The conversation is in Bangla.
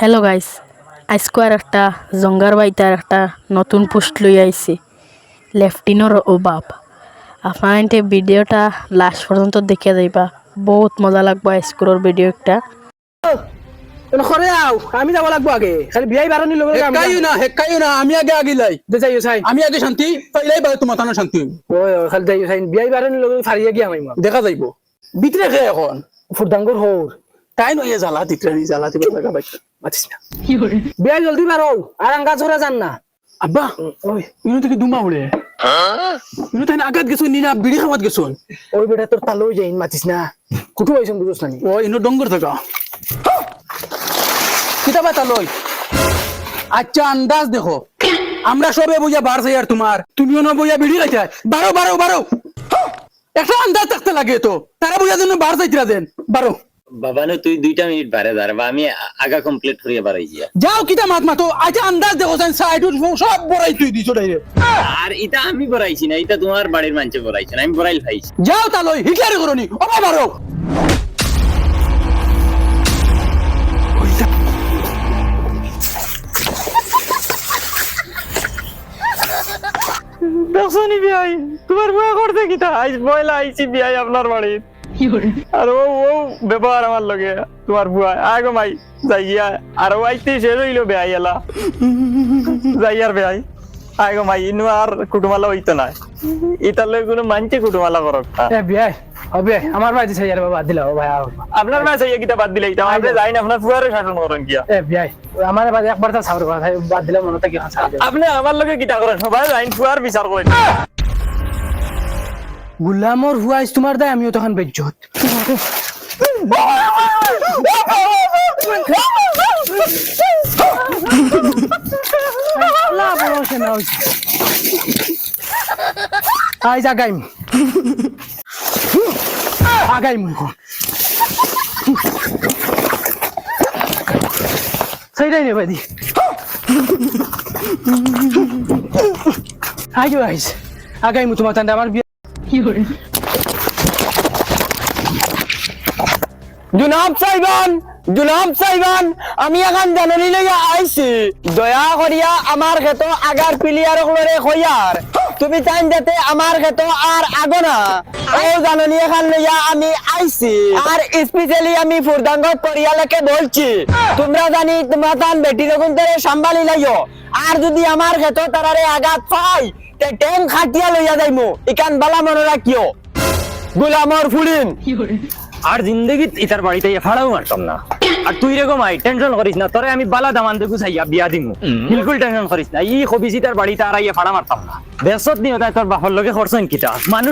হ্যালো গাইস, আজকে আর একটা জঙ্গার বাইতার একটা নতুন পোস্ট লই আইছি লেফটিনোর অভাব। আপনারা এতে ভিডিওটা লাস্ট পর্যন্ত দেখে যাইবা, বহুত মজা লাগবে আজকের ভিডিও একটা। করে আও আমি যাব লাগবো আগে খালি বিয়াই বারণি লগে হেকাইও না আমি আগে যাই যাইও চাই আমি আগে শান্তি পাইলাই বা তোমার তানো শান্তি ওই খালি যাইও চাই বিয়াই বারণি লগে ফারিয়া গিয়া আমি দেখা যাইব ভিতরে খে এখন ফুরদাঙ্গর হোর তাই নয় জ্বালা দিকরানি জ্বালা দিবে লাগা বাইক মাছিস না বিয়াই জলদি বারো আর আঙ্গা ছড়া যান না আব্বা ওই ইনো থেকে দুমা উড়ে ইনো তাই আগাত গেছো নিনা বিড়ি খাওয়াত গেছো ওই বেটা তোর তালো যাইন মাছিস না কুটু হইছন বুঝছ না ও ইনো ডঙ্গর থাকা কিতাবা তালই আচ্ছা আন্দাজ দেখো আমরা সবে বুঝা বার চাই আর তোমার তুমিও না বুঝা বিড়ি খাইতে বারো বারো বারো একটা আন্দাজ থাকতে লাগে তো তারা বুঝা জন্য বার চাইতিরা দেন বারো বাবা নো তুই 2টা মিনিট বারে দাঁড়াবা আমি আগা কমপ্লিট করিয়া বাড়াই যা যাও কিতা মাত মাতো আজ আন্দাজ দেখো সাইড সব বড়াই তুই দিছো ডাইরেক্ট আর এটা আমি বড়াইছি না, এটা তোমার বাড়ির মানুষে বড়াইছে না, আমি বড়াইল খাইছি। যাও তালই হিটলারে করনি ওবা বারো দেখছনি বিয়াই তোমার বুয়া করতে কিতা আইস বয়লা আইছি বিয়াই আপনার বাড়ির আর ও ব্যবহার আমার লগে তোমার বুয়া আগো মাই যাইয়া আর ও আইতে শেষ হইল বেয়াই এলা যাইয়ার বেয়াই আগো মাই ইনু আর কুটুমালা হইতো না ইতার লগে কোনো মানছে কুটুমালা করক না। এ বিয়াই হবে আমার বাড়ি চাই আর বাবা দিলা ও ভাই আও আপনার মা চাইয়া কিতা বাদ দিলে এটা আপনি যাই না আপনার বুয়ারে শাসন করেন কিয়া এ বিয়াই আমার বাড়ি একবার তা সাবর কথা বাদ দিলা মনে থাকি হাসা আপনি আমার লগে কিতা করেন সবাই লাইন বুয়ার বিচার করেন। গুলামর হুয়াইস তোমার দায় আমিও তখন বেজ্জত আইজ আগাইম আগাইম সেইটাই নেবাই দি আইজ আইজ আগাইম তোমার তান্ডা আমার জুনাব সাইবান আমি এখন জাননী লইয়া আইছি দয়া করিয়া আমার ক্ষেত আগার প্লেয়ার লরে কইয়ার তুমি চাইন যাতে আমার ক্ষেত আর আগো না ও জাননী এখন লইয়া আমি আইছি আর স্পেশালি আমি ফুরদাঙ্গ পরিয়ালকে বলছি তোমরা জানি তোমরা তান বেটি রকম ধরে সাম্ভালি লাইও আর যদি আমার ক্ষেত তারারে আঘাত পাই তে ট্যাং খাটিয়া লইয়া যাইমু ইকান বালা মনে রাখিও গোলামর ফুলিন আর জিন্দগি ইতার বাড়িতে ফাড়াও মারতাম না। আর তুই রেগো মাই টেনশন করিস না, তোরে আমি বালা দামান দেখু চাইয়া বিয়া দিমু বিলকুল টেনশন করিস না। ই খবিসি তার বাড়িতে আর ফাড়া মারতাম না। বেসত নিও তাই তোর বাপর লগে খরচন কিটা মানুষ